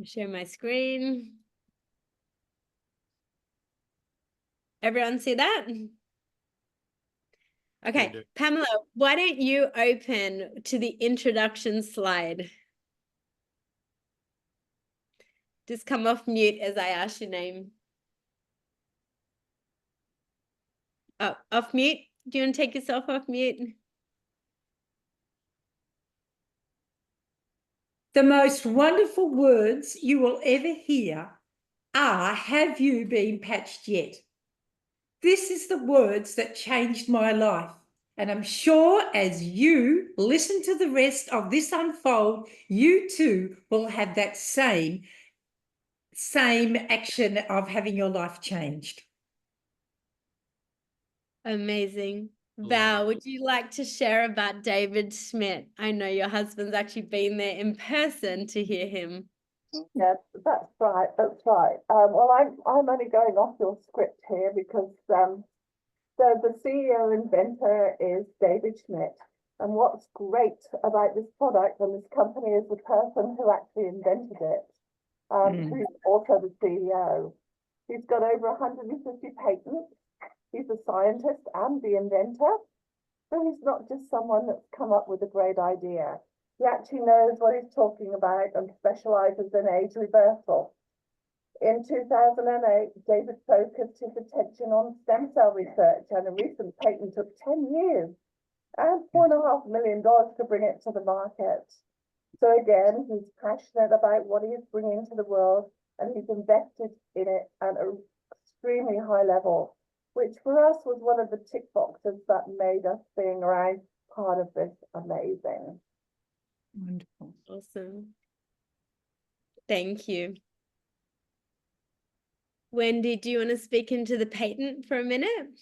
Share my screen. Everyone see that? Okay, Pamela, why don't you open to the introduction slide? Just come off mute as I ask your name. Oh, off mute? Do you want to take yourself off mute? The most wonderful words you will ever hear are, "Have you been patched yet?" This is the words that changed my life. And I'm sure as you listen to the rest of this unfold, you too will have that same action of having your life changed. Amazing. Val, would you like to share about David Schmidt? I know your husband's actually been there in person to hear him. Yes, that's right. That's right. Well, I'm only going off your script here because the CEO inventor is David Schmidt, and what's great about this product and this company is the person who actually invented it, who's also the CEO. He's got over 150 patents. He's a scientist and the inventor. So he's not just someone that's come up with a great idea. He actually knows what he's talking about and specializes in age reversal. In 2008, David focused his attention on stem cell research, and a recent patent took 10 years and $4.5 million to bring it to the market. So again, he's passionate about what he is bringing to the world, and he's invested in it at an extremely high level, which for us was one of the tick boxes that made us being around part of this amazing. Wonderful. Awesome. Thank you. Wendy, do you want to speak into the patent for a minute?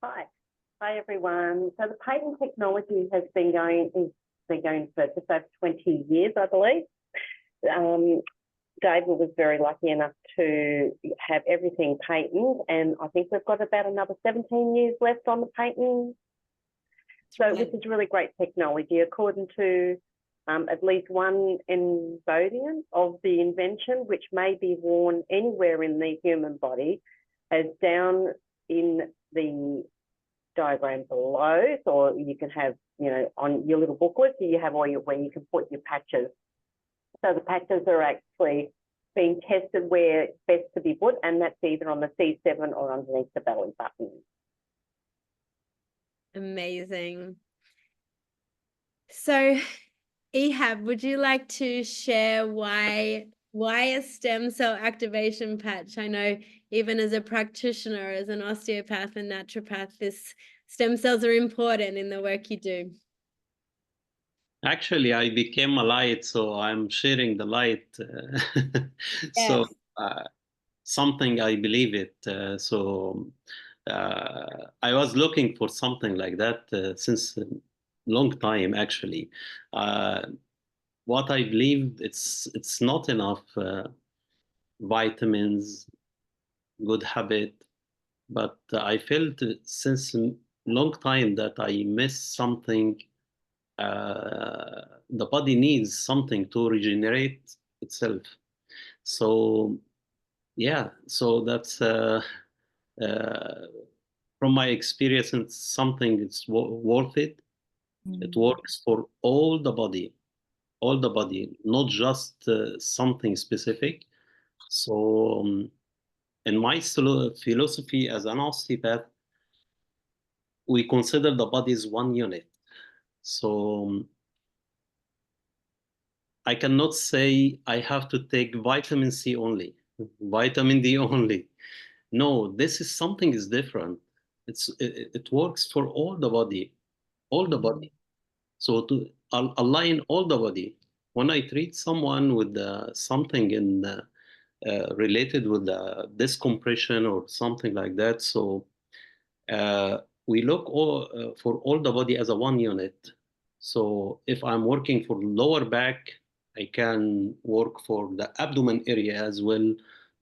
Hi everyone. So the patent technology has been going for just over 20 years, I believe. David was very lucky enough to have everything patent, and I think we've got about another 17 years left on the patent. So this is really great technology, according to at least one embodiment of the invention, which may be worn anywhere in the human body, as down in the diagram below. So you can have, on your little booklet, you have where you can put your patches. So the patches are actually being tested where it's best to be put, and that's either on the C7 or underneath the belly button. Amazing. So, Ehab, would you like to share why a stem cell activation patch? I know even as a practitioner, as an osteopath and naturopath, this stem cells are important in the work you do. Actually, I became a light, so I'm sharing the light. So something I believe it. I was looking for something like that since a long time, actually. What I believe, it's not enough vitamins, good habit, but I felt since a long time that I missed something. The body needs something to regenerate itself. So, yeah, so that's from my experience, it's something it's worth it. It works for all the body, not just something specific. So, in my philosophy as an osteopath, we consider the body as one unit. So I cannot say I have to take vitamin C only, vitamin D only. No, this is something is different. It works for all the body, all the body. So to align all the body. When I treat someone with something in related with decompression or something like that, so we look for all the body as a one unit. So if I'm working for lower back, I can work for the abdomen area as well,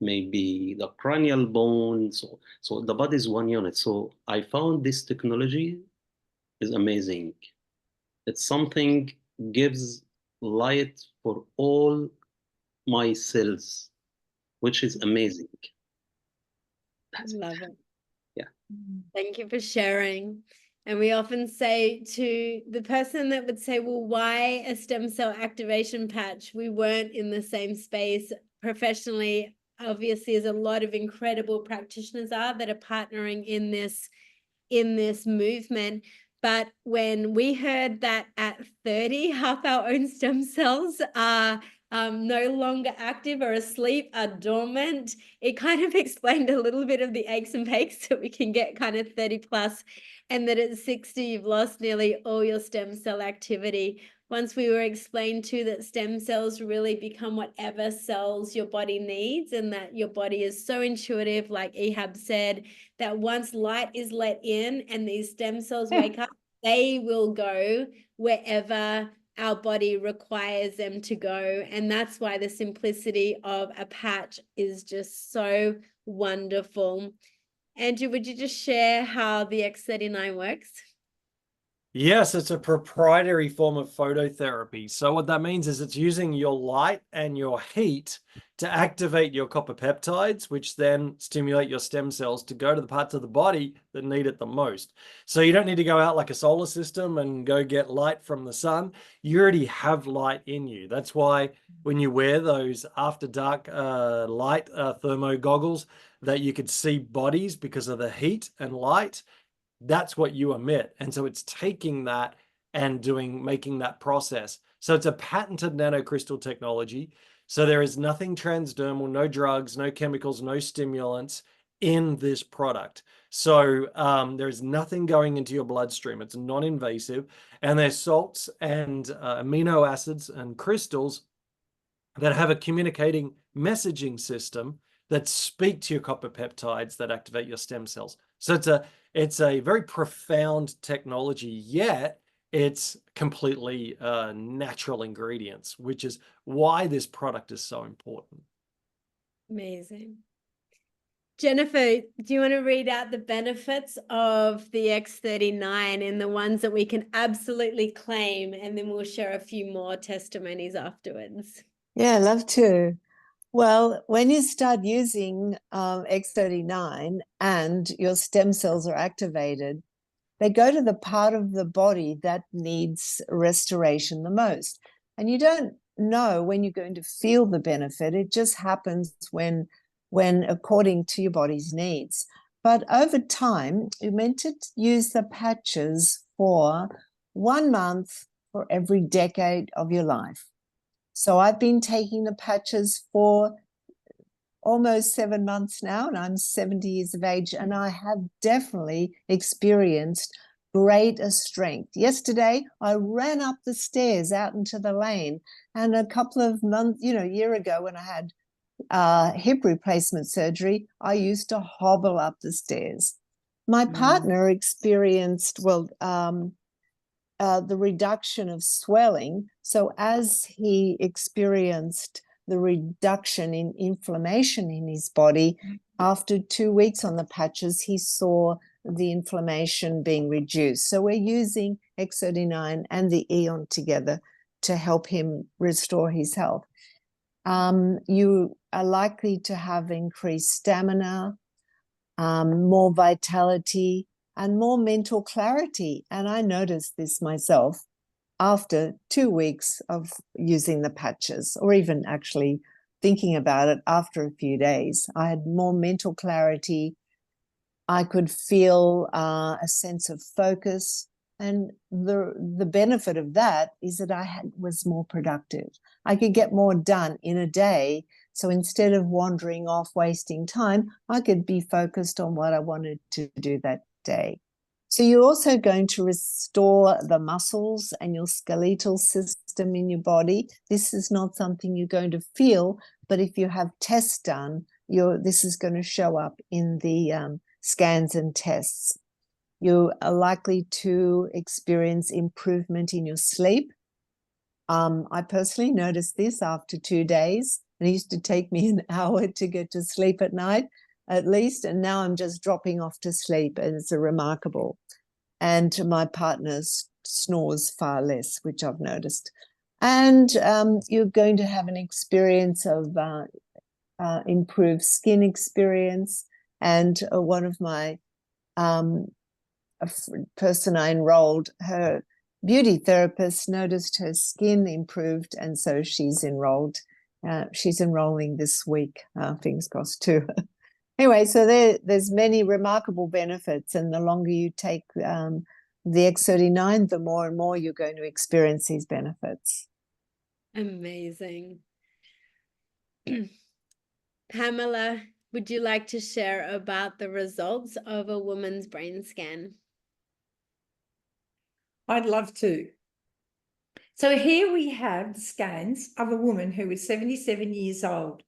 maybe the cranial bone. So the body is one unit. So I found this technology is amazing. It's something gives light for all my cells, which is amazing. That's it. Love it. Yeah. Thank you for sharing. And we often say to the person that would say, well, why a stem cell activation patch? We weren't in the same space professionally. Obviously, as a lot of incredible practitioners are that are partnering in this movement. But when we heard that at 30, half our own stem cells are no longer active or asleep, are dormant, it kind of explained a little bit of the aches and pains that we can get kind of 30 plus, and that at 60, you've lost nearly all your stem cell activity. Once we were explained to that stem cells really become whatever cells your body needs, and that your body is so intuitive, like Ehab said, that once light is let in and these stem cells wake up, they will go wherever our body requires them to go. And that's why the simplicity of a patch is just so wonderful. Andrew, would you just share how the X39 works? Yes, it's a proprietary form of phototherapy. So what that means is it's using your light and your heat to activate your copper peptides, which then stimulate your stem cells to go to the parts of the body that need it the most. So you don't need to go out like a solar system and go get light from the sun. You already have light in you. That's why when you wear those after dark light thermo goggles that you could see bodies because of the heat and light, that's what you emit. And so it's taking that and making that process. So it's a patented nanocrystal technology. So there is nothing transdermal, no drugs, no chemicals, no stimulants in this product. So there is nothing going into your bloodstream. It's non-invasive, and there's salts and amino acids and crystals that have a communicating messaging system that speak to your copper peptides that activate your stem cells. So it's a very profound technology, yet it's completely natural ingredients, which is why this product is so important. Amazing. Jennifer, do you want to read out the benefits of the X39 and the ones that we can absolutely claim, and then we'll share a few more testimonies afterwards? Yeah, I'd love to. Well, when you start using X39 and your stem cells are activated, they go to the part of the body that needs restoration the most. And you don't know when you're going to feel the benefit. It just happens when according to your body's needs. But over time, you're meant to use the patches for 1 month for every decade of your life. So I've been taking the patches for almost 7 months now, and I'm 70 years of age, and I have definitely experienced greater strength. Yesterday, I ran up the stairs out into the lane, and a couple of months, a year ago when I had hip replacement surgery, I used to hobble up the stairs. My partner experienced, the reduction of swelling. So as he experienced the reduction in inflammation in his body, after 2 weeks on the patches, he saw the inflammation being reduced. So we're using X39 and the Eon together to help him restore his health. You are likely to have increased stamina, more vitality, and more mental clarity. And I noticed this myself after 2 weeks of using the patches, or even actually thinking about it after a few days. I had more mental clarity. I could feel a sense of focus. And the benefit of that is that I was more productive. I could get more done in a day. So instead of wandering off, wasting time, I could be focused on what I wanted to do that day. So you're also going to restore the muscles and your skeletal system in your body. This is not something you're going to feel, but if you have tests done, this is going to show up in the scans and tests. You are likely to experience improvement in your sleep. I personally noticed this after 2 days. And it used to take me an hour to get to sleep at night, at least. And now I'm just dropping off to sleep, and it's remarkable. And my partner snores far less, which I've noticed. And you're going to have an experience of improved skin experience. And one of my person I enrolled, her beauty therapist noticed her skin improved, and so she's enrolled. She's enrolling this week, fingers crossed too. Anyway, so there's many remarkable benefits, and the longer you take the X39, the more and more you're going to experience these benefits. Amazing. Pamela, would you like to share about the results of a woman's brain scan? I'd love to. So here we have the scans of a woman who is 77 years old.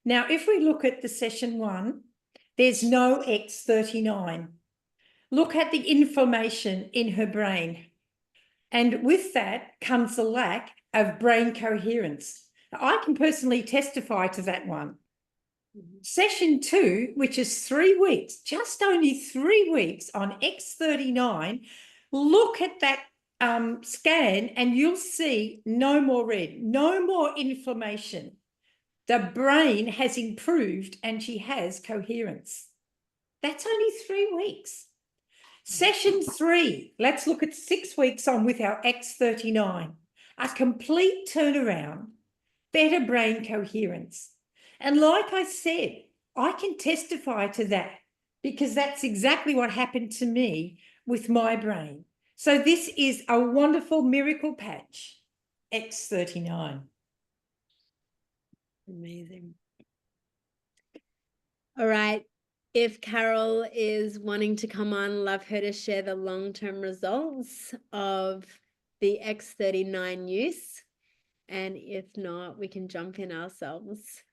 Now, if we look at the session 1, there's no X39. Look at the inflammation in her brain. And with that comes the lack of brain coherence. Now, I can personally testify to that one. Session 2, which is 3 weeks, just only 3 weeks on X39, look at that scan and you'll see no more red, no more inflammation. The brain has improved and she has coherence. That's only 3 weeks. Session 3, let's look at 6 weeks on with our X39. A complete turnaround, better brain coherence. And like I said, I can testify to that because that's exactly what happened to me with my brain. So this is a wonderful miracle patch, X39. Amazing. All right. If Carol is wanting to come on, love her to share the long-term results of the X39 use. And if not, we can jump in ourselves.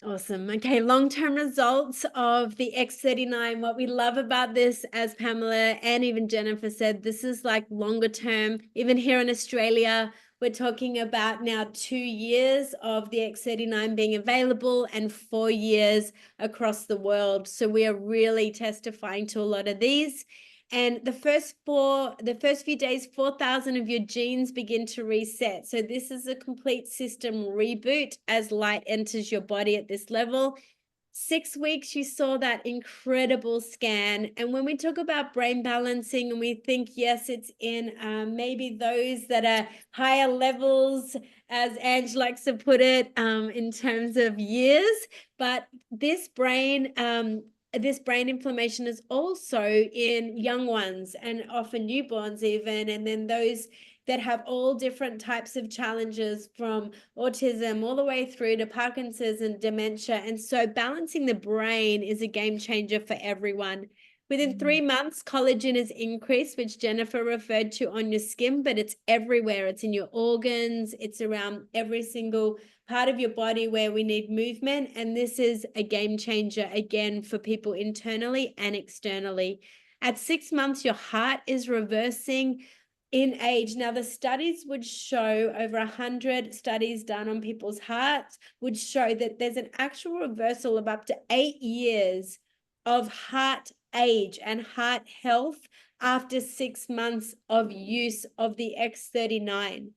Awesome. Okay, long-term results of the X39. What we love about this, as Pamela and even Jennifer said, this is like longer term. Even here in Australia, we're talking about now 2 years of the X39 being available and 4 years across the world. So we are really testifying to a lot of these. And the first few days, 4,000 of your genes begin to reset. So this is a complete system reboot as light enters your body at this level. 6 weeks, you saw that incredible scan. And when we talk about brain balancing and we think, yes, it's in maybe those that are higher levels, as Ange likes to put it, in terms of years, but this brain inflammation is also in young ones and often newborns even, and then those that have all different types of challenges from autism all the way through to Parkinson's and dementia. And so balancing the brain is a game changer for everyone. Within 3 months, collagen is increased, which Jennifer referred to on your skin, but it's everywhere. It's in your organs. It's around every single part of your body where we need movement. And this is a game changer, again, for people internally and externally. At 6 months, your heart is reversing in age. Now, the studies would show, over 100 studies done on people's hearts would show that there's an actual reversal of up to 8 years of heart age and heart health after 6 months of use of the X39.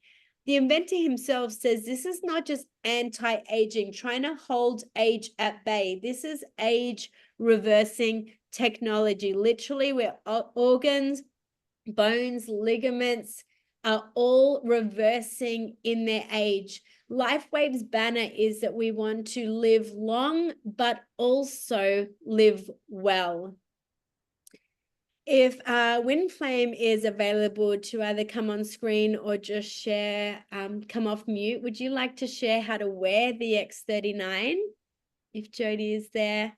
The inventor himself says this is not just anti-aging, trying to hold age at bay. This is age reversing technology, literally where organs, bones, ligaments are all reversing in their age. Lifewave's banner is that we want to live long, but also live well. If Windflame is available to either come on screen or just share, come off mute, would you like to share how to wear the X39? If Jody is there.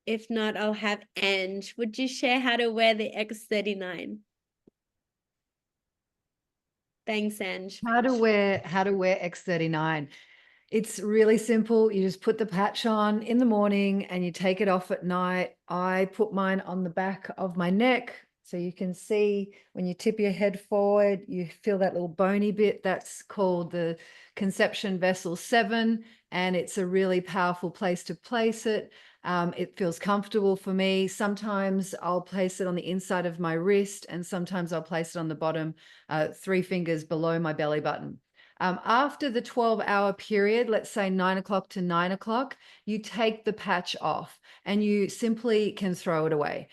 If not, I'll have Ange. Would you share how to wear the X39? Thanks, Ange. How to wear X39. It's really simple. You just put the patch on in the morning and you take it off at night. I put mine on the back of my neck So you can see when you tip your head forward, you feel that little bony bit. That's called the conception vessel 7, and it's a really powerful place to place it. It feels comfortable for me. Sometimes I'll place it on the inside of my wrist, and sometimes I'll place it on the bottom, 3 fingers below my belly button. After the 12-hour period, let's say 9 o'clock to 9 o'clock, you take the patch off and you simply can throw it away.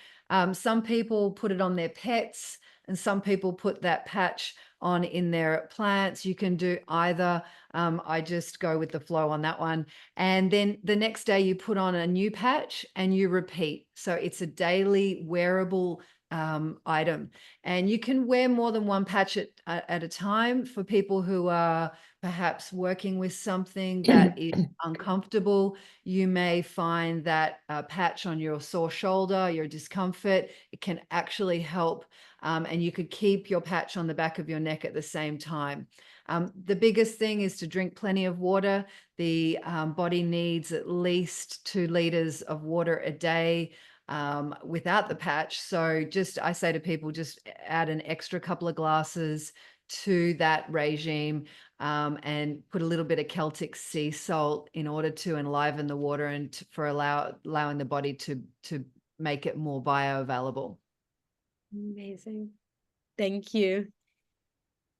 Some people put it on their pets, and some people put that patch on in their plants. You can do either. I just go with the flow on that one. And then the next day you put on a new patch and you repeat. So it's a daily wearable item, and you can wear more than one patch at a time. For people who are perhaps working with something that is uncomfortable, you may find that a patch on your sore shoulder, your discomfort, it can actually help, and you could keep your patch on the back of your neck at the same time. The biggest thing is to drink plenty of water. The body needs at least 2 liters of water a day without the patch. So I say to people, just add an extra couple of glasses to that regime, and put a little bit of Celtic sea salt in order to enliven the water and for allowing the body to make it more bioavailable. Amazing. Thank you.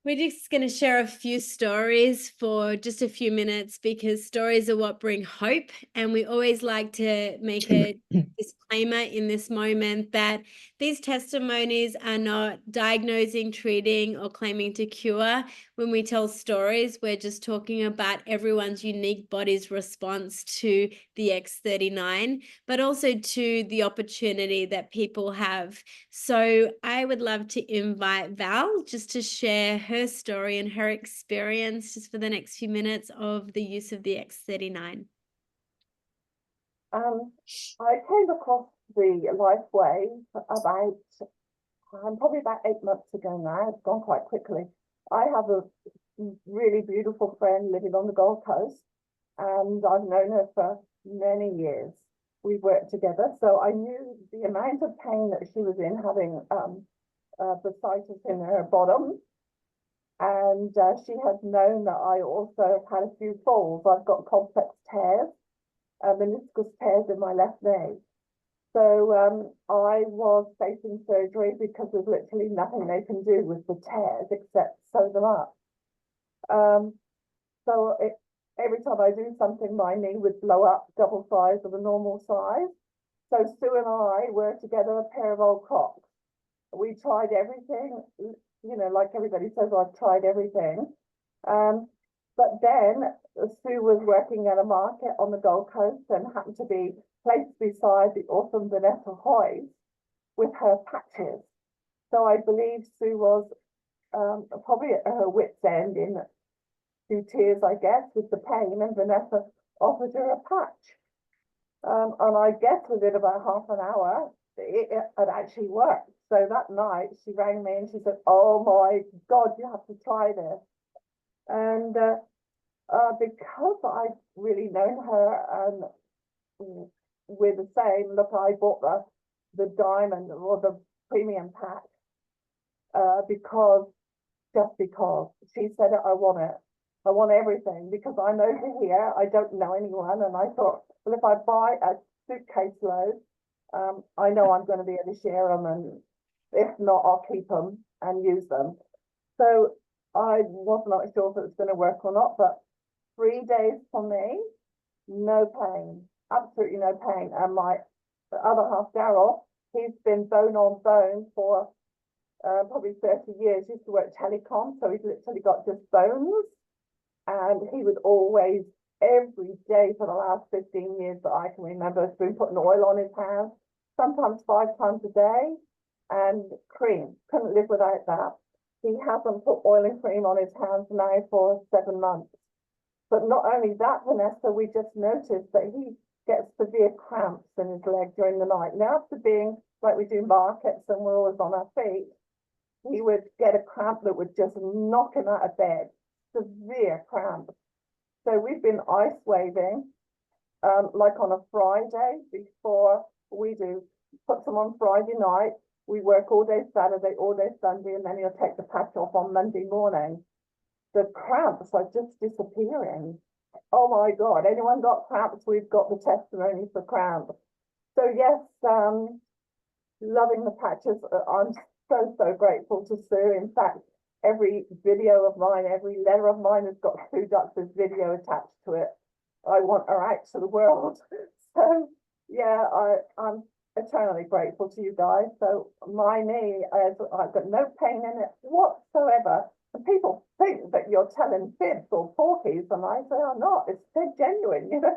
We're just going to share a few stories for just a few minutes, because stories are what bring hope. And we always like to make a disclaimer in this moment that these testimonies are not diagnosing, treating, or claiming to cure. When we tell stories, we're just talking about everyone's unique body's response to the X39, but also to the opportunity that people have. So I would love to invite Val just to share her story and her experience just for the next few minutes of the use of the X39. I came across the Lifewave about probably about 8 months ago now. It's gone quite quickly. I have a really beautiful friend living on the Gold Coast, and I've known her for many years. We've worked together, so I knew the amount of pain that she was in, having bursitis in her bottom. And she has known that I also have had a few falls. I've got complex tears, meniscus tears in my left knee. So I was facing surgery because there's literally nothing they can do with the tears except sew them up. Every time I do something, my knee would blow up double size of a normal size. So Sue and I were together, a pair of old Crocs. We tried everything, you know, like everybody says, I've tried everything. But then Sue was working at a market on the Gold Coast and happened to be placed beside the awesome Vanessa Hoy with her patches. So I believe Sue was probably at her wit's end, in through tears, I guess, with the pain, and Vanessa offered her a patch. And I guess within about half an hour, it had actually worked. So that night she rang me and she said, "Oh my God, you have to try this." And because I've really known her, and we're the same, look, I bought the diamond or the premium pack because she said it, I want it. I want everything, because I'm over here, I don't know anyone, and I thought, well, if I buy a suitcase load, I know I'm going to be able to share them, and if not, I'll keep them and use them. So I was not sure if it was going to work or not, but 3 days for me, no pain, absolutely no pain. And my other half, Daryl, he's been bone on bone for probably 30 years. He used to work telecom, so he's literally got just bones. And he would always, every day for the last 15 years that I can remember, has been putting oil on his hands, sometimes 5 times a day, and cream. Couldn't live without that. He hasn't put oil and cream on his hands now for 7 months. But not only that, Vanessa, we just noticed that he gets severe cramps in his leg during the night. Now, after being, like we do markets and we're always on our feet, he would get a cramp that would just knock him out of bed. Severe cramp. So we've been ice waving, like on a Friday before we do, put them on Friday night, we work all day Saturday, all day Sunday, and then he'll take the patch off on Monday morning. The cramps are just disappearing. Oh my God, anyone got cramps? We've got the testimony for cramps. So yes, loving the patches. I'm so grateful to Sue. In fact, every video of mine, every letter of mine has got Sue Dux's video attached to it. I want her out to the world. So yeah, I'm eternally grateful to you guys. So my knee, I've got no pain in it whatsoever. And people think that you're telling fibs or porkies, and I say I'm not. It's dead genuine, you know.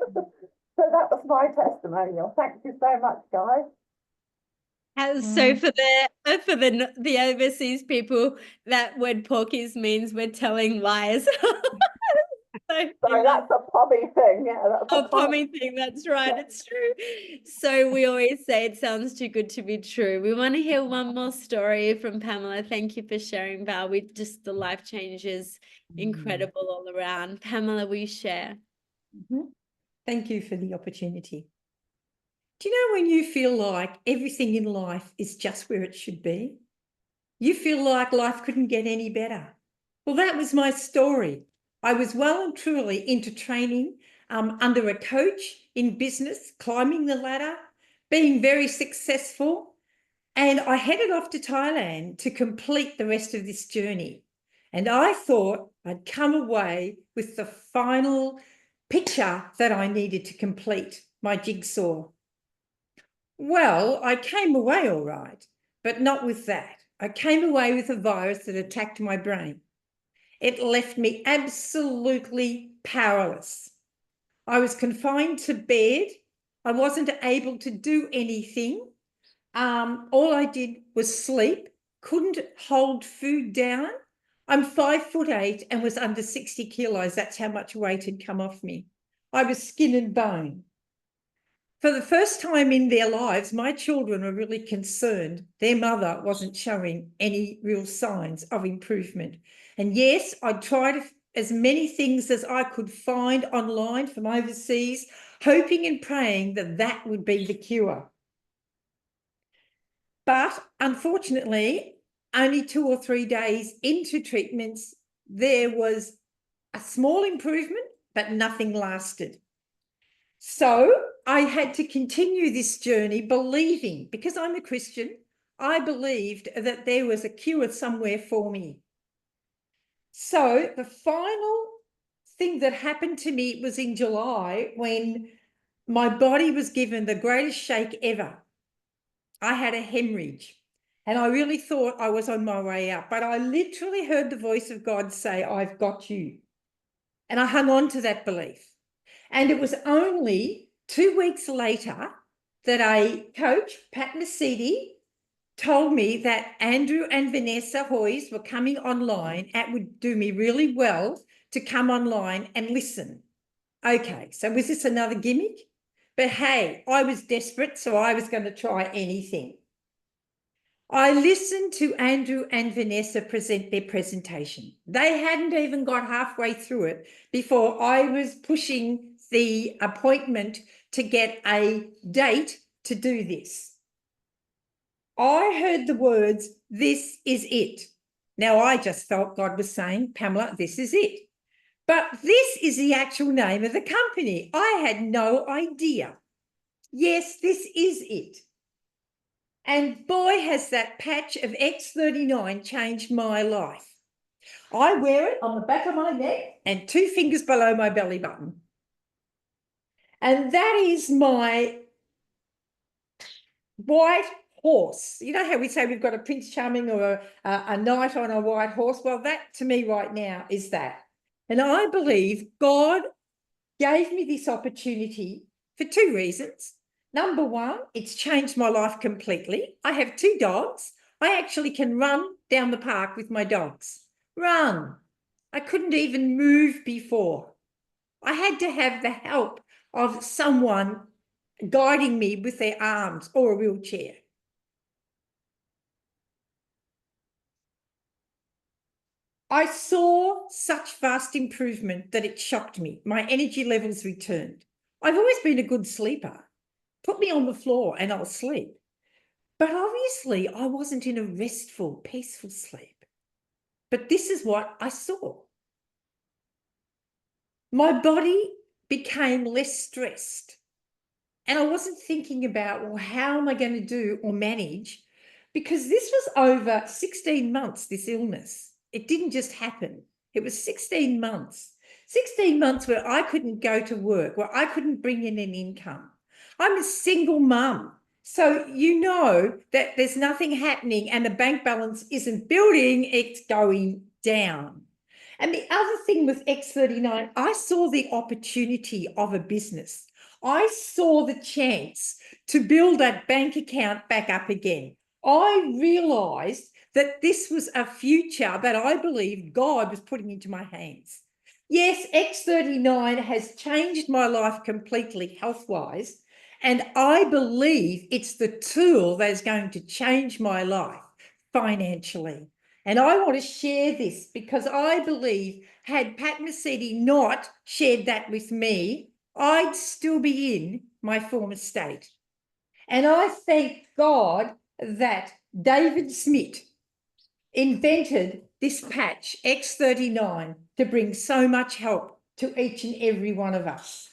So that was my testimonial. Thank you so much, guys. So for the overseas people, that word porkies means we're telling lies. Sorry, that's a pommy thing. Yeah, that's a pommy thing. That's right. It's true. So we always say it sounds too good to be true. We want to hear one more story from Pamela. Thank you for sharing, Val. The life change is incredible all around. Pamela, will you share? Thank you for the opportunity. Do you know when you feel like everything in life is just where it should be? You feel like life couldn't get any better. Well, that was my story. I was well and truly into training under a coach in business, climbing the ladder, being very successful. And I headed off to Thailand to complete the rest of this journey. And I thought I'd come away with the final picture that I needed to complete, my jigsaw. Well, I came away all right, but not with that. I came away with a virus that attacked my brain. It left me absolutely powerless. I was confined to bed. I wasn't able to do anything. All I did was sleep, couldn't hold food down. I'm 5'8" and was under 60 kilos. That's how much weight had come off me. I was skin and bone. For the first time in their lives, my children were really concerned. Their mother wasn't showing any real signs of improvement. And yes, I tried as many things as I could find online from overseas, hoping and praying that that would be the cure. But unfortunately, only 2 or 3 days into treatments, there was a small improvement, but nothing lasted. So I had to continue this journey believing, because I'm a Christian, I believed that there was a cure somewhere for me. So the final thing that happened to me was in July when my body was given the greatest shake ever. I had a hemorrhage and I really thought I was on my way out, but I literally heard the voice of God say, I've got you. And I hung on to that belief. And it was only 2 weeks later that a coach, Pat Mesiti, told me that Andrew and Vanessa Hoyes were coming online. It would do me really well to come online and listen. Okay, so was this another gimmick? But hey, I was desperate, so I was going to try anything. I listened to Andrew and Vanessa present their presentation. They hadn't even got halfway through it before I was pushing the appointment to get a date to do this. I heard the words, "This is it." Now, I just felt God was saying, Pamela, this is it. But this is the actual name of the company. I had no idea. Yes, this is it. And boy, has that patch of X39 changed my life. I wear it on the back of my neck and 2 fingers below my belly button. And that is my white horse. You know how we say we've got a Prince Charming or a knight on a white horse? Well, that to me right now is that. And I believe God gave me this opportunity for 2 reasons. Number one, it's changed my life completely. I have 2 dogs. I actually can run down the park with my dogs. Run. I couldn't even move before. I had to have the help of someone guiding me with their arms or a wheelchair. I saw such fast improvement that it shocked me. My energy levels returned. I've always been a good sleeper. Put me on the floor and I'll sleep. But obviously, I wasn't in a restful, peaceful sleep. But this is what I saw. My body became less stressed. And I wasn't thinking about, well, how am I going to do or manage? Because this was over 16 months, this illness. It didn't just happen. It was 16 months. 16 months where I couldn't go to work, where I couldn't bring in an income. I'm a single mum. So you know that there's nothing happening and the bank balance isn't building, it's going down. And the other thing with X39, I saw the opportunity of a business. I saw the chance to build that bank account back up again. I realized that this was a future that I believe God was putting into my hands. Yes, X39 has changed my life completely health-wise, and I believe it's the tool that is going to change my life financially. And I want to share this because I believe had Pat Mesiti not shared that with me, I'd still be in my former state. And I thank God that David Smith invented this patch, X39, to bring so much help to each and every one of us.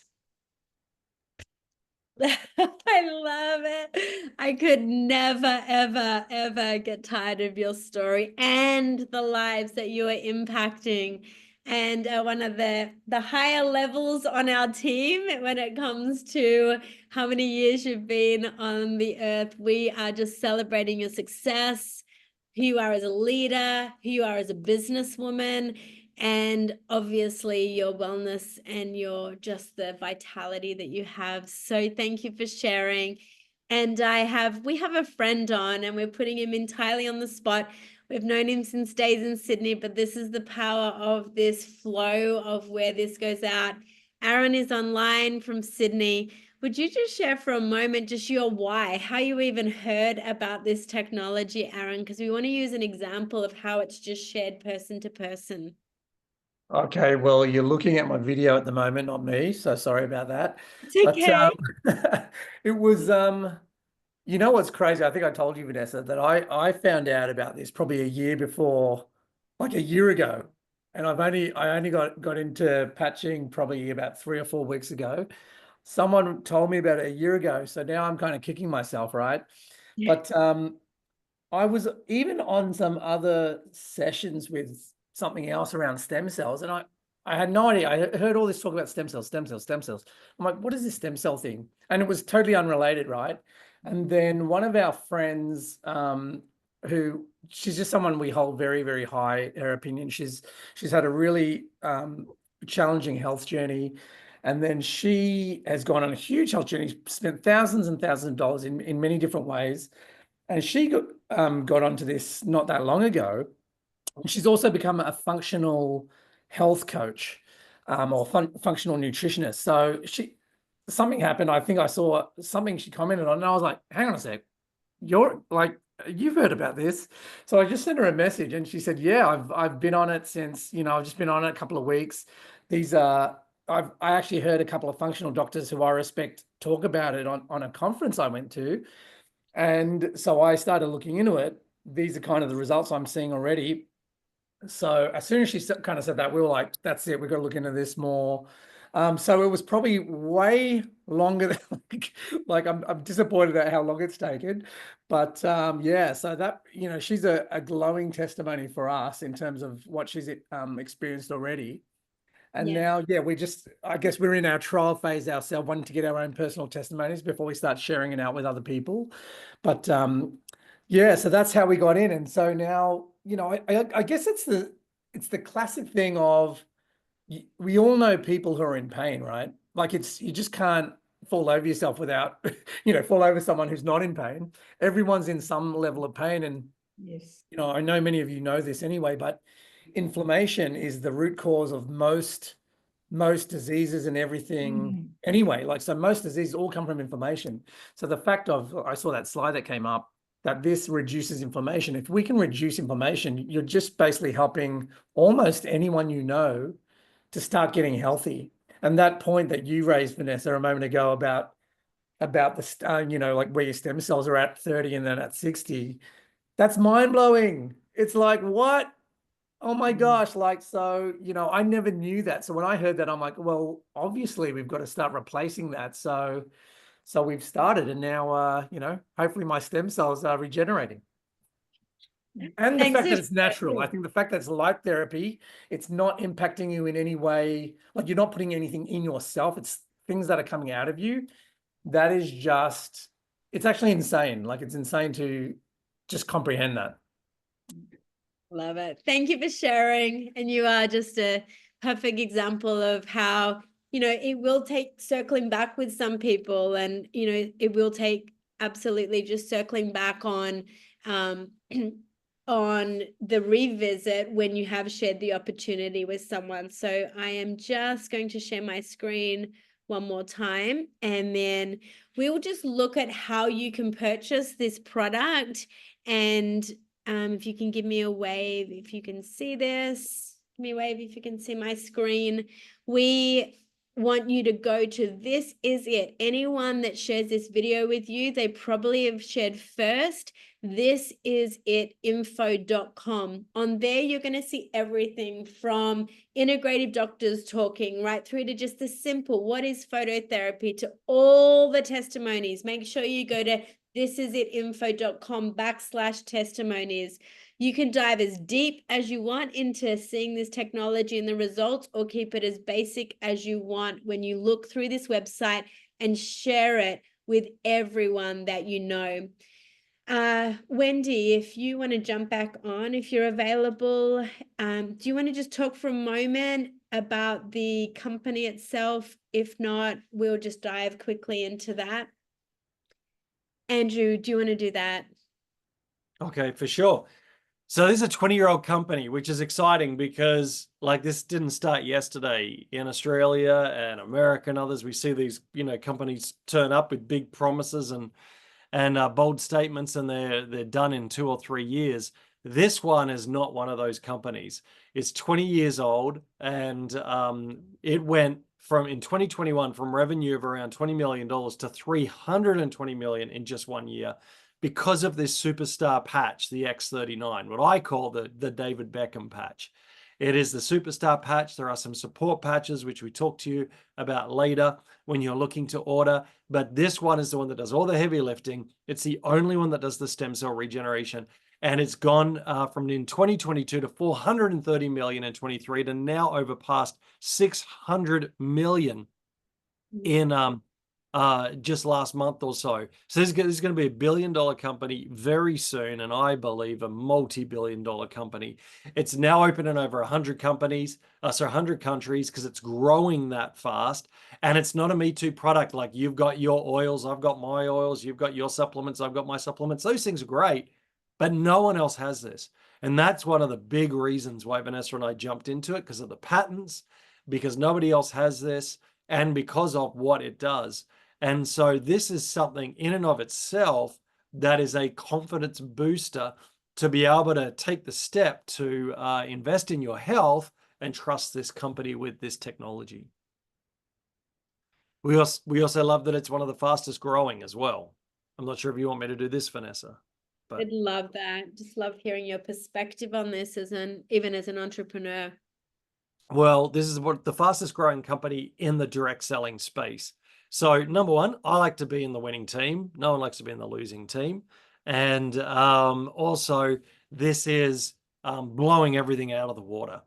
I love it. I could never, ever, ever get tired of your story and the lives that you are impacting. And one of the higher levels on our team when it comes to how many years you've been on the earth, we are just celebrating your success, who you are as a leader, who you are as a businesswoman, and obviously your wellness and your just the vitality that you have. So thank you for sharing. And we have a friend on, and we're putting him entirely on the spot. We've known him since days in Sydney, but this is the power of this flow of where this goes out. Aaron is online from Sydney. Would you just share for a moment just your why, how you even heard about this technology, Aaron? Because we want to use an example of how it's just shared person to person. Okay, well, you're looking at my video at the moment, not me, so sorry about that. It's okay. But it was you know what's crazy? I think I told you, Vanessa, that I found out about this probably a year before, like a year ago. And I only got into patching probably about 3 or 4 weeks ago. Someone told me about it a year ago, so now I'm kind of kicking myself, right? Yeah. But I was even on some other sessions with something else around stem cells, and I had no idea. I heard all this talk about stem cells, stem cells, stem cells. I'm like, what is this stem cell thing? And it was totally unrelated, right? And then one of our friends, who she's just someone we hold very, very high, her opinion. She's had a really challenging health journey. And then she has gone on a huge health journey, spent thousands and thousands of dollars in many different ways. And she got onto this not that long ago. She's also become a functional health coach, or functional nutritionist. So something happened. I think I saw something she commented on, and I was like, hang on a sec, you've heard about this. So I just sent her a message, and she said, yeah, I've been on it since, I've just been on it a couple of weeks. I actually heard a couple of functional doctors who I respect talk about it on a conference I went to. And so I started looking into it. These are kind of the results I'm seeing already. So as soon as she kind of said that, we were like, that's it, we've got to look into this more. So it was probably way longer than like I'm disappointed at how long it's taken. But yeah, so that, she's a glowing testimony for us in terms of what she's experienced already. And now, yeah, I guess we're in our trial phase ourselves, wanting to get our own personal testimonies before we start sharing it out with other people. But yeah, so that's how we got in. And so now, I guess it's the classic thing of, we all know people who are in pain, right? Like you just can't fall over yourself without, fall over someone who's not in pain. Everyone's in some level of pain. And, Yes. I know many of you know this anyway, but inflammation is the root cause of most diseases and everything anyway. Like, so most diseases all come from inflammation. So the fact I saw that slide that came up, that this reduces inflammation. If we can reduce inflammation, you're just basically helping almost anyone to start getting healthy. And that point that you raised, Vanessa, a moment ago about about you know, like where your stem cells are at 30 and then at 60. That's mind blowing. It's like, what? Oh my gosh. Like, so, you know, I never knew that. So when I heard that, I'm like, well, obviously we've got to start replacing that. So we've started, and now, you know, hopefully my stem cells are regenerating. And the Thanks fact for that it's natural. I sharing. think the fact that it's light therapy, it's not impacting you in any way. Like, you're not putting anything in yourself. It's things that are coming out of you. That is just, it's actually insane. Like, it's insane to just comprehend that. Love it. Thank you for sharing. And you are just a perfect example of how, you know, it will take circling back with some people, and, you know, it will take absolutely just circling back on on the revisit when you have shared the opportunity with someone. So I am just going to share my screen one more time, and then we'll just look at how you can purchase this product. And if you can give me a wave, if you can see this, give me a wave if you can see my screen. We want you to go to This Is It. Anyone that shares this video with you, they probably have shared first thisisitinfo.com. On there, you're going to see everything from integrative doctors talking right through to just the simple, what is phototherapy, to all the testimonies. Make sure you go to thisisitinfo.com/testimonies. You can dive as deep as you want into seeing this technology and the results, or keep it as basic as you want when you look through this website and share it with everyone that you know. Wendy, if you want to jump back on, if you're available, do you want to just talk for a moment about the company itself? If not, we'll just dive quickly into that. Andrew, do you want to do that? Okay, for sure. So this is a 20-year-old company, which is exciting because, like, this didn't start yesterday. In Australia and America and others, we see these, you know, companies turn up with big promises and bold statements, and they're done in 2 or 3 years. This one is not one of those companies. It's 20 years old, and it went from, in 2021, from revenue of around $20 million to $320 million in just 1 year, because of this superstar patch, the X39, what I call the David Beckham patch. It is the superstar patch. There are some support patches, which we talk to you about later when you're looking to order. But this one is the one that does all the heavy lifting. It's the only one that does the stem cell regeneration. And it's gone from in 2022 to 430 million in 23 to now over past 600 million in just last month or so. So this is going to be $1 billion company very soon, and I believe a multi-billion-dollar company. It's now open in over 100 companies, 100 countries, because it's growing that fast. And it's not a Me Too product. Like, you've got your oils, I've got my oils, you've got your supplements, I've got my supplements. Those things are great, but no one else has this. And that's one of the big reasons why Vanessa and I jumped into it, because of the patents, because nobody else has this, and because of what it does. And so this is something in and of itself that is a confidence booster to be able to take the step to invest in your health and trust this company with this technology. We also love that it's one of the fastest growing as well. I'm not sure if you want me to do this, Vanessa. But I'd love that. Just love hearing your perspective on this even as an entrepreneur. Well, this is what the fastest growing company in the direct selling space. So number one, I like to be in the winning team. No one likes to be in the losing team. And also, this is blowing everything out of the water.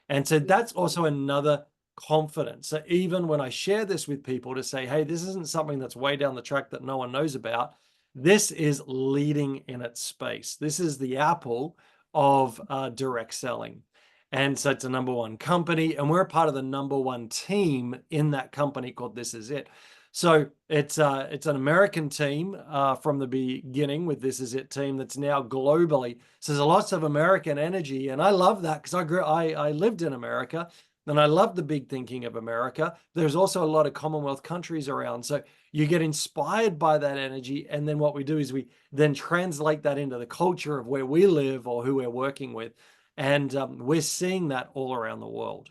And so that's also another confidence. So even when I share this with people to say, hey, this isn't something that's way down the track that no one knows about, this is leading in its space. This is the Apple of direct selling. And so it's a number one company, and we're a part of the number one team in that company called This Is It. So it's an American team from the beginning with This Is It team that's now globally. So there's lots of American energy, and I love that because I lived in America, and I love the big thinking of America. There's also a lot of Commonwealth countries around, so you get inspired by that energy, and then what we do is we then translate that into the culture of where we live or who we're working with, and we're seeing that all around the world.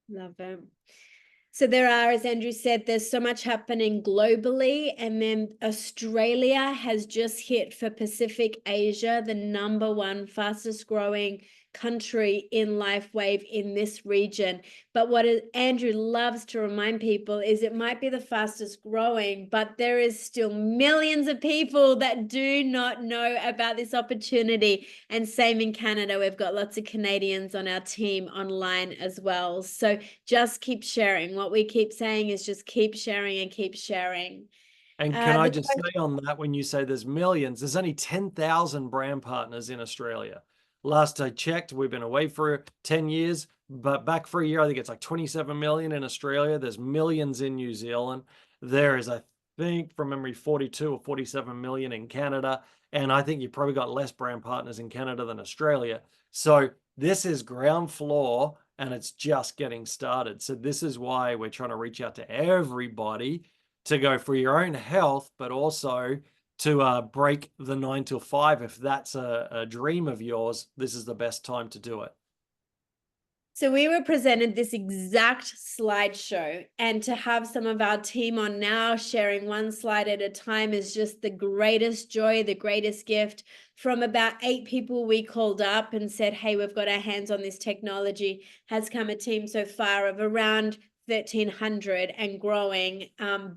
Love it. So there are, as Andrew said, there's so much happening globally. And then Australia has just hit for Pacific Asia, the #1 fastest growing country in Lifewave in this region. But what Andrew loves to remind people is it might be the fastest growing, but there is still millions of people that do not know about this opportunity. And same in Canada, we've got lots of Canadians on our team online as well. So just keep sharing. What we keep saying is just keep sharing and keep sharing. And can I just say on that, when you say there's millions, there's only 10,000 brand partners in Australia. Last I checked, we've been away for 10 years, but back for a year, I think it's like 27 million in Australia. There's millions in New Zealand. There is, I think, from memory, 42 or 47 million in Canada. And I think you've probably got less brand partners in Canada than Australia. So this is ground floor and it's just getting started. So this is why we're trying to reach out to everybody to go for your own health, but also to break the 9 to 5. If that's a dream of yours, this is the best time to do it. So we were presented this exact slideshow, and to have some of our team on now sharing one slide at a time is just the greatest joy, the greatest gift. From about 8 people we called up and said, hey, we've got our hands on this technology, has come a team so far of around 1,300 and growing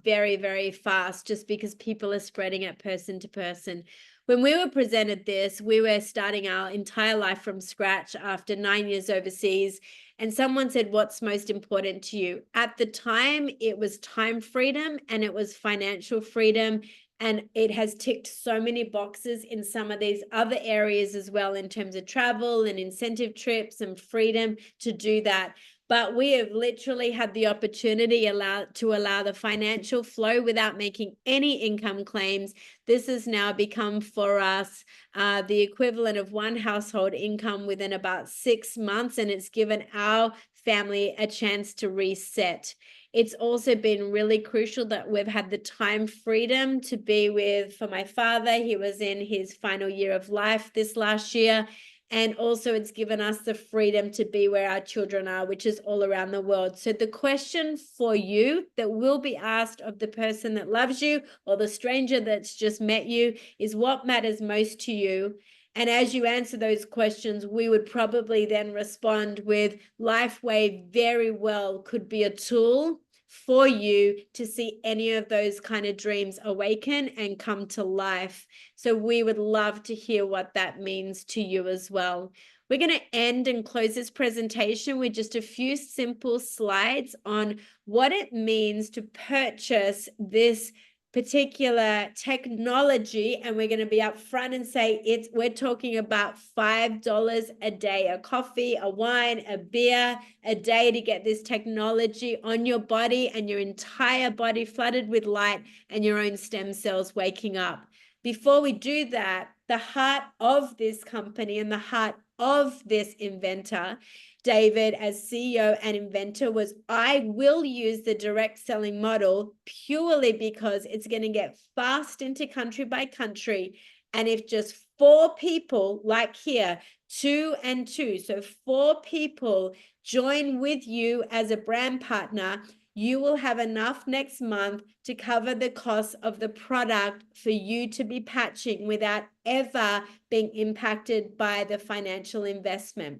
very, very fast, just because people are spreading it person to person. When we were presented this, we were starting our entire life from scratch after 9 years overseas. And someone said, what's most important to you? At the time, it was time freedom and it was financial freedom. And it has ticked so many boxes in some of these other areas as well, in terms of travel and incentive trips and freedom to do that. But we have literally had the opportunity to allow the financial flow without making any income claims. This has now become for us the equivalent of one household income within about 6 months, and it's given our family a chance to reset. It's also been really crucial that we've had the time freedom to be with, for my father, he was in his final year of life this last year. And also it's given us the freedom to be where our children are, which is all around the world. So the question for you that will be asked of the person that loves you or the stranger that's just met you is, what matters most to you? And as you answer those questions, we would probably then respond with, Lifewave very well could be a tool for you to see any of those kind of dreams awaken and come to life. So we would love to hear what that means to you as well. We're going to end and close this presentation with just a few simple slides on what it means to purchase this particular technology, and we're going to be upfront and say we're talking about $5 a day, a coffee, a wine, a beer a day to get this technology on your body and your entire body flooded with light and your own stem cells waking up. Before we do that, the heart of this company and the heart of this inventor, David, as CEO and inventor, was, I will use the direct selling model purely because it's going to get fast into country by country. And if just 4 people, like here, 2 and 2, so 4 people join with you as a brand partner, you will have enough next month to cover the cost of the product for you to be patching without ever being impacted by the financial investment.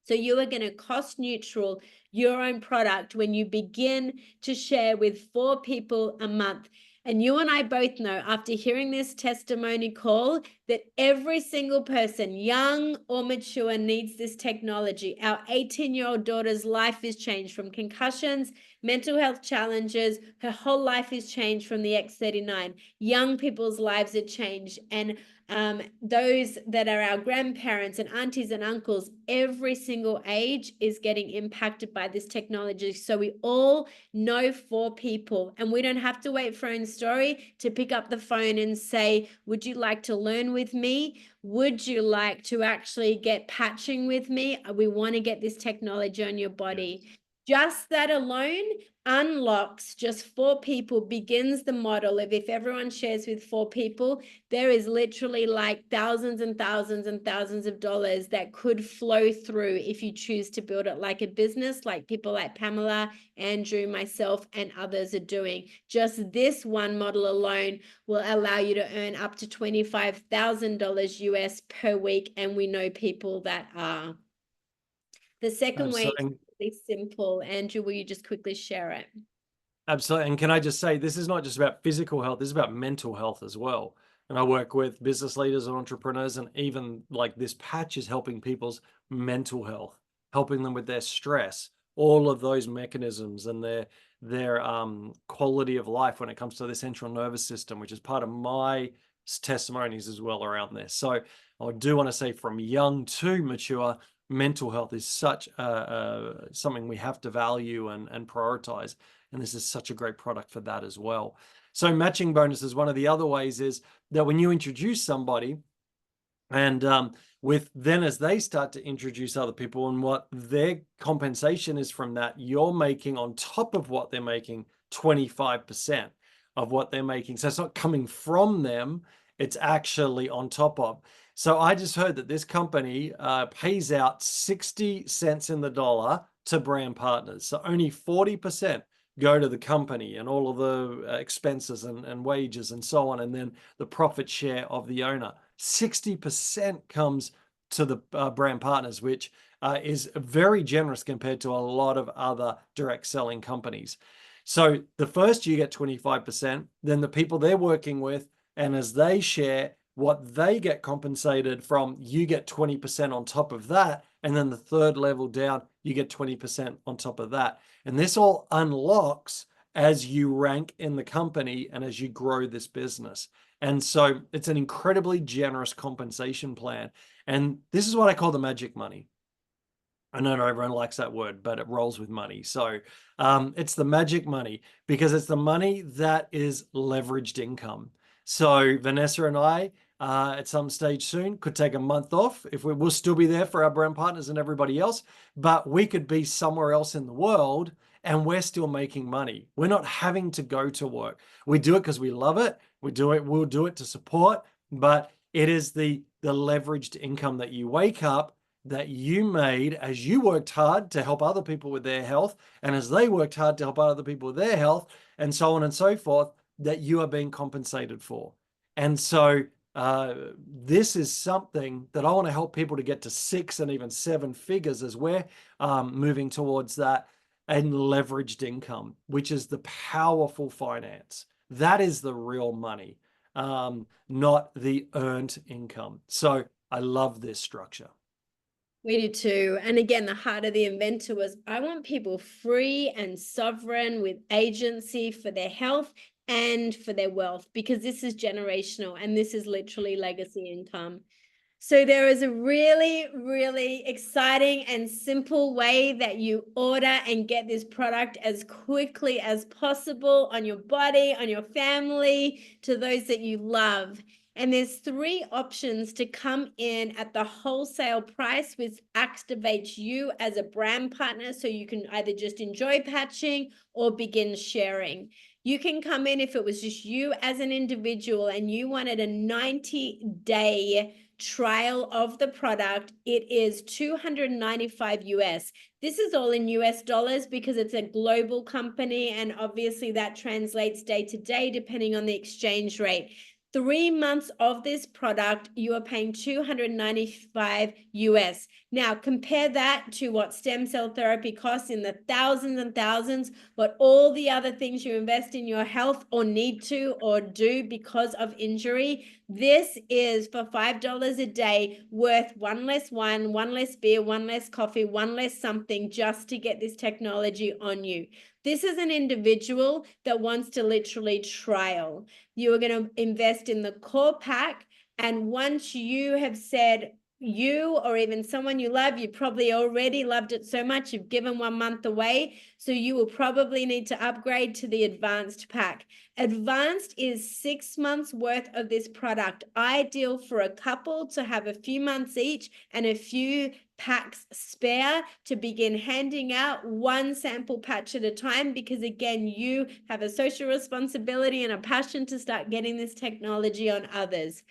So you are going to cost neutral your own product when you begin to share with 4 people a month. And you and I both know, after hearing this testimony call, that every single person, young or mature, needs this technology. Our 18-year-old daughter's life is changed from concussions, mental health challenges. Her whole life is changed from the X39. Young people's lives are changed. And those that are our grandparents and aunties and uncles, every single age is getting impacted by this technology. So we all know 4 people, and we don't have to wait for our own story to pick up the phone and say, would you like to learn with me? Would you like to actually get patching with me? We want to get this technology on your body. Just that alone unlocks just 4 people, begins the model of if everyone shares with 4 people, there is literally like thousands and thousands and thousands of dollars that could flow through if you choose to build it like a business, like people like Pamela, Andrew, myself, and others are doing. Just this one model alone will allow you to earn up to $25,000 US per week. And we know people that are. The second way is really simple. Andrew, will you just quickly share it? Absolutely. And can I just say, this is not just about physical health, this is about mental health as well. And I work with business leaders and entrepreneurs, and even like this patch is helping people's mental health, helping them with their stress, all of those mechanisms and their quality of life when it comes to the central nervous system, which is part of my testimonies as well around this. So I do want to say, from young to mature, mental health is such something we have to value and prioritize. And this is such a great product for that as well. So matching bonuses, one of the other ways is that when you introduce somebody, and then as they start to introduce other people, and what their compensation is from that, you're making on top of what they're making 25% of what they're making. So it's not coming from them, it's actually on top of. So I just heard that this company pays out 60 cents in the dollar to brand partners. So only 40% go to the company and all of the expenses and wages and so on, and then the profit share of the owner. 60% comes to the brand partners, which is very generous compared to a lot of other direct selling companies. So the first you get 25%, then the people they're working with, and as they share what they get compensated from, you get 20% on top of that. And then the third level down, you get 20% on top of that. And this all unlocks as you rank in the company and as you grow this business. And so it's an incredibly generous compensation plan. And this is what I call the magic money. I know not everyone likes that word, but it rolls with money. So it's the magic money, because it's the money that is leveraged income. So Vanessa and I, at some stage soon, could take a month off. If we'll still be there for our brand partners and everybody else, but we could be somewhere else in the world and we're still making money. We're not having to go to work. We do it because we love it. We'll do it to support, but it is the leveraged income that you wake up, that you made as you worked hard to help other people with their health, and as they worked hard to help other people with their health, and so on and so forth, that you are being compensated for. And so this is something that I want to help people to get to 6 and even 7 figures as we're moving towards that, and leveraged income, which is the powerful finance. That is the real money, not the earned income. So I love this structure. We do too. And again, the heart of the inventor was, I want people free and sovereign with agency for their health and for their wealth, because this is generational and this is literally legacy income. So there is a really, really exciting and simple way that you order and get this product as quickly as possible on your body, on your family, to those that you love. And there's 3 options to come in at the wholesale price, which activates you as a brand partner, so you can either just enjoy patching or begin sharing. You can come in if it was just you as an individual and you wanted a 90-day trial of the product. It is $295 US. This is all in US dollars because it's a global company, and obviously that translates day to day depending on the exchange rate. 3 months of this product, you are paying $295 US. Now, compare that to what stem cell therapy costs in the thousands and thousands, but all the other things you invest in your health or need to or do because of injury. This is for $5 a day worth 1 less wine, 1 less beer, 1 less coffee, 1 less something, just to get this technology on you. This is an individual that wants to literally trial. You are going to invest in the core pack. And once you have said, you or even someone you love, you probably already loved it so much, you've given 1 month away. So you will probably need to upgrade to the advanced pack. Advanced is 6 months worth of this product, ideal for a couple to have a few months each and a few packs spare to begin handing out 1 sample patch at a time, because again, you have a social responsibility and a passion to start getting this technology on others.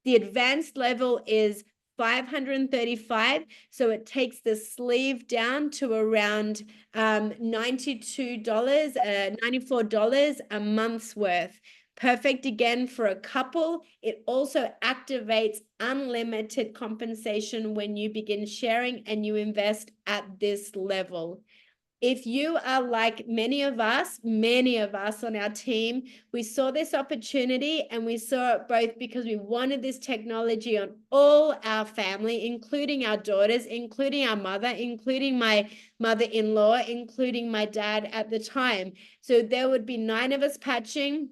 The advanced level is $535, so it takes the sleeve down to around $92, $94 a month's worth. Perfect again for a couple. It also activates unlimited compensation when you begin sharing and you invest at this level. If you are like many of us on our team, we saw this opportunity and we saw it both because we wanted this technology on all our family, including our daughters, including our mother, including my mother-in-law, including my dad at the time. So there would be 9 of us patching.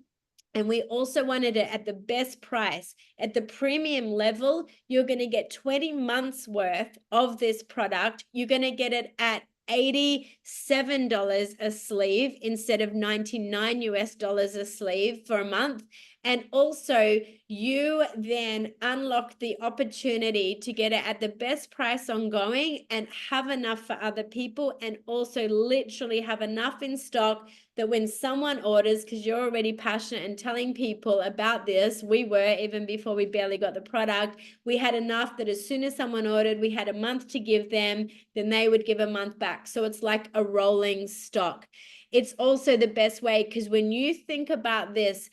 And we also wanted it at the best price. At the premium level, you're going to get 20 months worth of this product. You're going to get it at $87 a sleeve instead of $99 US a sleeve for a month. And also you then unlock the opportunity to get it at the best price ongoing and have enough for other people, and also literally have enough in stock that when someone orders, because you're already passionate and telling people about this, we were even before we barely got the product, we had enough that as soon as someone ordered, we had a month to give them, then they would give a month back. So it's like a rolling stock. It's also the best way, because when you think about this,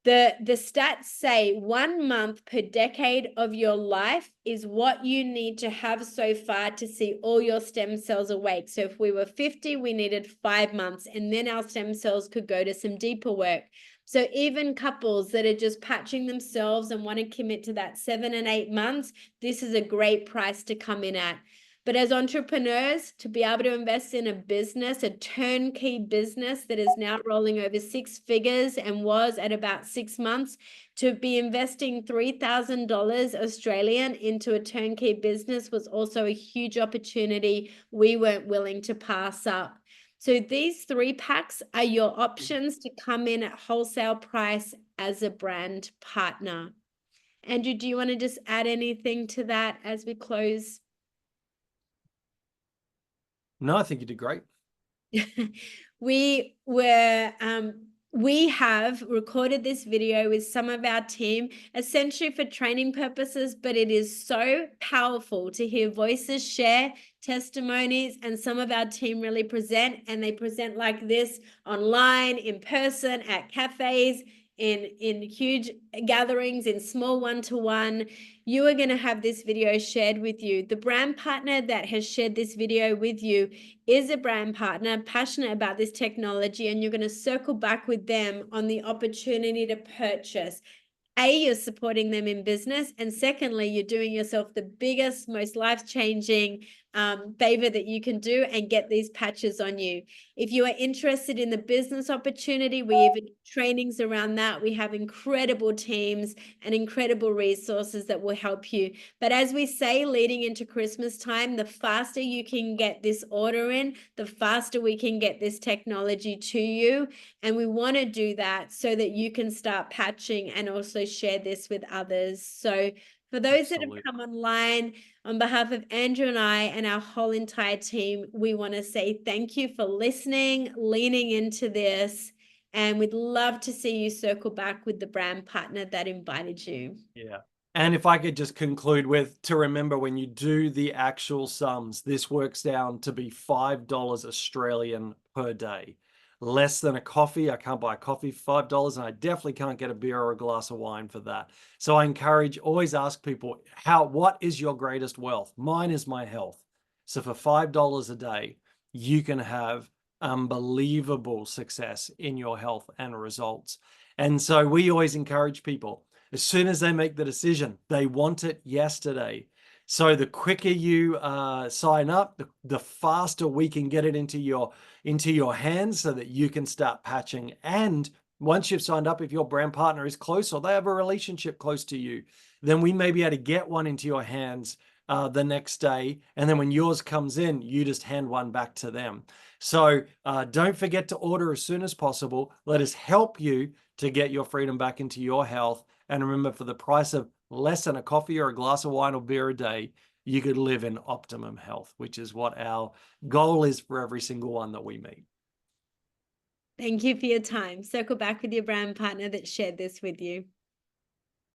the stats say 1 month per decade of your life is what you need to have so far to see all your stem cells awake. So if we were 50, we needed 5 months, and then our stem cells could go to some deeper work. So even couples that are just patching themselves and want to commit to that 7 and 8 months, this is a great price to come in at. But as entrepreneurs, to be able to invest in a business, a turnkey business that is now rolling over 6 figures and was at about 6 months, to be investing $3,000 Australian into a turnkey business was also a huge opportunity we weren't willing to pass up. So these 3 packs are your options to come in at wholesale price as a brand partner. Andrew, do you want to just add anything to that as we close? No, I think you did great. We have recorded this video with some of our team, essentially for training purposes, but it is so powerful to hear voices share testimonies, and some of our team really present, and they present like this online, in person, at cafes, in huge gatherings, in small one-to-one. You are going to have this video shared with you. The brand partner that has shared this video with you is a brand partner passionate about this technology, and you're going to circle back with them on the opportunity to purchase. You're supporting them in business, and secondly, you're doing yourself the biggest, most life-changing favor that you can do, and get these patches on you. If you are interested in the business opportunity, we even trainings around that. We have incredible teams and incredible resources that will help you. But as we say, leading into Christmas time, the faster you can get this order in, the faster we can get this technology to you. And we want to do that so that you can start patching and also share this with others. So for those that have come online, on behalf of Andrew and I and our whole entire team, we want to say thank you for listening, leaning into this, and we'd love to see you circle back with the brand partner that invited you. Yeah. And if I could just conclude with, to remember when you do the actual sums, this works down to be $5 Australian per day. Less than a coffee. I can't buy a coffee for $5, and I definitely can't get a beer or a glass of wine for that. So I encourage, always ask people, what is your greatest wealth? Mine is my health. So for $5 a day, you can have unbelievable success in your health and results. And so we always encourage people, as soon as they make the decision, they want it yesterday. So the quicker you sign up, the faster we can get it into your hands so that you can start patching. And once you've signed up, if your brand partner is close or they have a relationship close to you, then we may be able to get one into your hands the next day. And then when yours comes in, you just hand one back to them. So don't forget to order as soon as possible. Let us help you to get your freedom back into your health. And remember, for the price of less than a coffee or a glass of wine or beer a day, you could live in optimum health, which is what our goal is for every single one that we meet. Thank you for your time. Circle back with your brand partner that shared this with you.